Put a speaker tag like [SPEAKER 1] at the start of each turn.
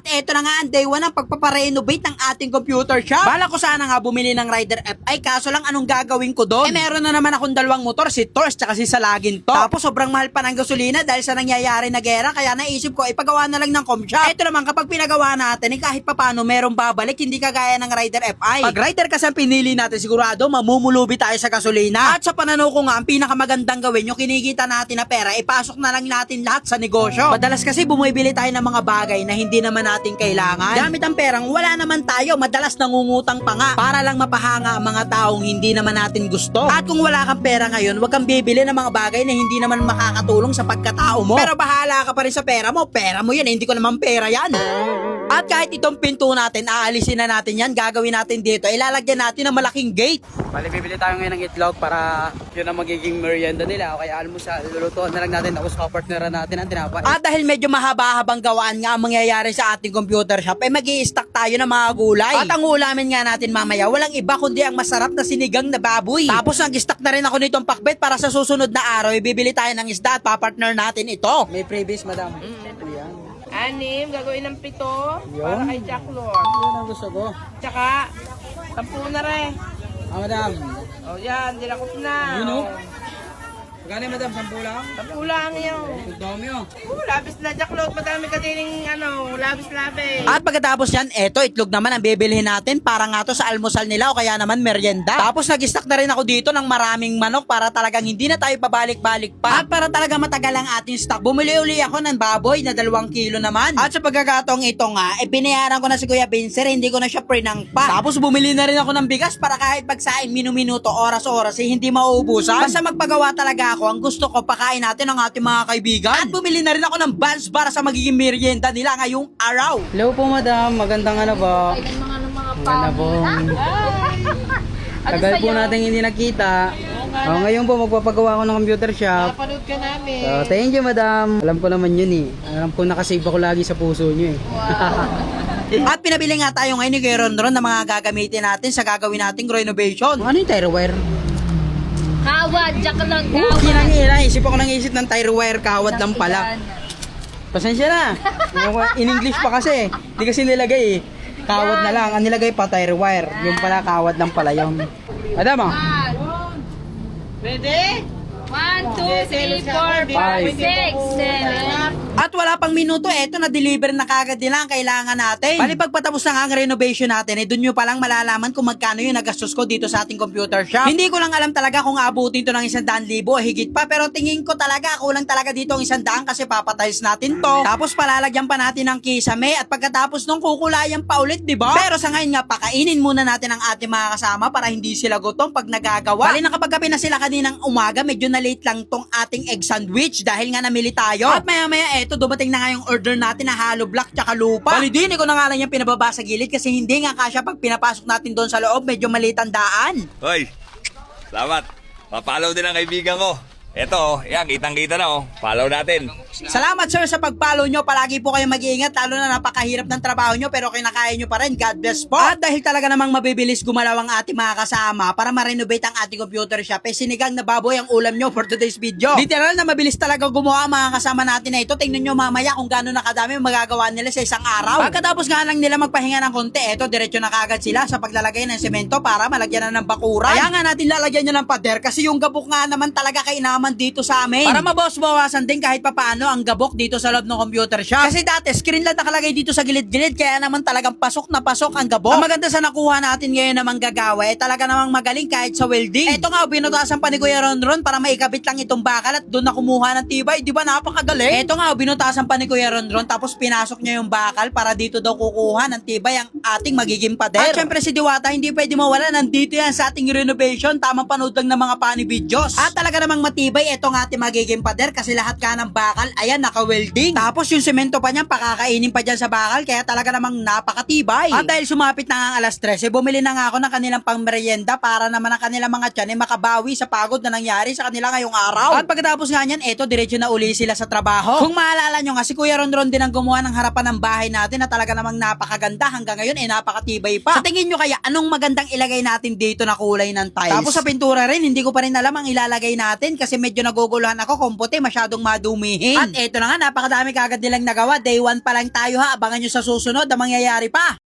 [SPEAKER 1] At eto na nga ang day 1 ng pagpaparenovate ng ating computer shop. Bala ko sana nga bumili ng Rider FI, kaso lang anong gagawin ko doon? Meron na naman akong dalawang motor, si Torch tsaka si Salagin to. Tapos sobrang mahal pa ng gasolina dahil sa nangyayari na gera, kaya naisip ko ipagawa na lang ng com shop. Eto naman kapag pinagawa natin, kahit papano merong babalik, hindi kagaya ng Rider FI. Pag Rider kasi ang pinili natin, sigurado mamumulubi tayo sa gasolina. At sa pananaw ko nga, ang pinakamagandang gawin, yung kinikita natin na pera, ipasok na lang natin lahat sa negosyo. Madalas kasi bumibili tayo ng mga bagay na hindi naman natin kailangan. Gamit ang perang wala naman tayo, madalas nangungutang pa nga para lang mapahanga ang mga taong hindi naman natin gusto. At kung wala kang pera ngayon, wag kang bibili ng mga bagay na hindi naman makakatulong sa pagkatao mo. Pero bahala ka pa rin sa pera mo yan, hindi ko naman pera yan. At kahit itong pinto natin, aalisin na natin yan, gagawin natin dito, ilalagyan natin ng malaking gate. Bali, bibili tayo ngayon ng itlog para yun ang magiging merienda nila o kaya almusal. Lulutuan na lang natin, tapos kapartneran natin ang tinapay. At dahil medyo mahaba-habang gawaan nga ang mangyayari sa ating computer shop, ay mag-i-stock tayo ng mga gulay. At ang ulamin nga natin mamaya, walang iba kundi ang masarap na sinigang na baboy. Tapos nag-stock na rin ako nitong pakbet para sa susunod na araw, ibibili tayo ng isda at papartner natin ito. May freebies, madam. Ayan.
[SPEAKER 2] 6, gagawin ng 7
[SPEAKER 1] Yun.
[SPEAKER 2] para kay Jack Lord.
[SPEAKER 1] Yun ang gusto ko.
[SPEAKER 2] Tsaka, 10 na rin.
[SPEAKER 1] Madam.
[SPEAKER 2] O yan, dilakot na.
[SPEAKER 1] Yun, oh. Magkano madam? 10 lang?
[SPEAKER 2] 10 lang yun.
[SPEAKER 1] Ang dami oh.
[SPEAKER 2] Labis na Jack Lord. Madami ka din labis-labis.
[SPEAKER 1] At pagkatapos yan, eto, itlog naman ang bibilhin natin para nga to sa almusal nila o kaya naman merienda. Tapos nag-stock na rin ako dito ng maraming manok para talagang hindi na tayo pabalik-balik pa. At para talaga matagal ang ating stock, bumili uli ako ng baboy na 2 kilo naman. At sa pagkakataong ito nga, binayaran ko na si Kuya Vincent, hindi ko na siya prinang pa. Tapos bumili na rin ako ng bigas para kahit pagsain minuminuto, oras-oras, hindi mauubusan. Basta magpagawa talaga ako, ang gusto ko pakain natin ang ating mga kaibigan. At bumili na rin ako ng buns para sa magiging merienda nila ngayong araw.
[SPEAKER 3] Hello po madam, magandang ano po. Maganda po. Tagal po natin hindi nakita. Ngayon po magpapagawa ako ng computer shop.
[SPEAKER 2] Napanood ka namin.
[SPEAKER 3] So, thank you madam. Alam ko naman yun eh. Alam ko nakasave ako lagi sa puso nyo eh.
[SPEAKER 1] At pinabili nga tayo ngayon ni Kuya Ronron na mga gagamitin natin sa gagawin nating renovation.
[SPEAKER 3] Ano yung tire wire?
[SPEAKER 4] Kawad, Jack lang
[SPEAKER 1] Kinangina, isip ako nang isip ng tire wire, kawad lang pala.
[SPEAKER 3] Pasensya na. In English pa kasi. Hindi kasi nilagay eh. Kawad na lang. Ang nilagay pa tire wire. Yung pala kawad lang pala yung. Madam ah.
[SPEAKER 2] Pwede?
[SPEAKER 4] 1, 2, 3, 4, 5, 6, 7.
[SPEAKER 1] At wala pang minuto, eto na-deliver na kagad nila ang kailangan natin. Bali pagpatapos na nga ang renovation natin, dun nyo palang malalaman kung magkano yung nagastos ko dito sa ating computer shop. Hindi ko lang alam talaga kung aabutin to ng 100,000 o higit pa, pero tingin ko talaga, kulang talaga dito ang 100 kasi papatiles natin to. Tapos palalagyan pa natin ng kisame at pagkatapos nung kukulayan pa ulit, di ba? Pero sa ngayon nga, pakainin muna natin ang ating mga kasama para hindi sila gutom pag nagagawa. Bali nakapagkape na sila kaninang umaga, medyo na late lang tong ating egg sandwich dahil nga namili tayo. At maya-maya eto, dumating na nga yung order natin na hollow block tsaka lupa. Bali din, ko na nga lang yung pinababa sa gilid kasi hindi nga kasya pag pinapasok natin doon sa loob, medyo maliit ang daan.
[SPEAKER 5] Hoy, salamat. Papalaw din ang kaibigan ko. Eto, oh, yan, kitang-kita na, oh. Follow natin.
[SPEAKER 1] Salamat sir sa pag-follow nyo. Palagi po kayong mag-iingat, lalo na napakahirap ng trabaho nyo pero kinakaya nyo pa rin. God bless po. At dahil talaga namang mabibilis gumalaw ang ating mga kasama para ma-renovate ang ating computer shop, sinigang na baboy ang ulam nyo for today's video. Literal na mabilis talaga gumawa ang mga kasama natin na ito. Tingnan nyo mamaya kung gaano nakadami magagawa nila sa isang araw. Pagkatapos nga lang nila magpahinga ng konti, eto diretso na kagad sila sa paglalagay ng semento para malagyan na ng bakuran. Kaya nga natin lalagyan nyo ng pader kasi yung gabok nga naman talaga kainaman dito sa amin. Para mabawas-bawasan din kahit papaano ang gabok dito sa loob ng computer shop. Kasi dati screen lang nakalagay dito sa gilid-gilid kaya naman talagang pasok na pasok ang gabok. Ang maganda sa nakuha natin ngayon na manggagawa talaga namang magaling kahit sa welding. Ito nga binutasan pa ni Kuya Ronron para maikabit lang itong bakal at doon na kumuha ng tibay. Di ba napakagaling? Ito nga binutasan pa ni Kuya Ronron tapos pinasok niya yung bakal para dito daw kukuha ng tibay ang ating magiging pader. At syempre si Diwata hindi pwede mawala, nandito yan sa ating renovation. Tamang panood lang ng mga funny videos. At talaga namang matibay ito ang ating magiging pader kasi lahat ka ng bakal ayan naka-welding. Tapos yung semento pa niyan pakakainin pa dyan sa bakal kaya talaga namang napakatibay. At dahil sumapit na nga ang alas 13, bumili na nga ako ng kanilang pangmerienda para naman ang kanilang mga tiyan makabawi sa pagod na nangyari sa kanila ngayong araw. At pagkatapos nga niyan, eto diretso na uli sila sa trabaho. Kung maalala nyo nga si Kuya Ronron din ang gumawa ng harapan ng bahay natin na talaga namang napakaganda hanggang ngayon napakatibay pa. Sa tingin nyo kaya anong magandang ilagay natin dito na kulay ng tiles? Tapos sa pintura rin hindi ko pa rin alam ang ilalagay natin kasi medyo naguguluhan ako kung puti masyadong madumihin. At eto na nga, napakadami kagad nilang nagawa. Day 1 pa lang tayo ha. Abangan nyo sa susunod na mangyayari pa.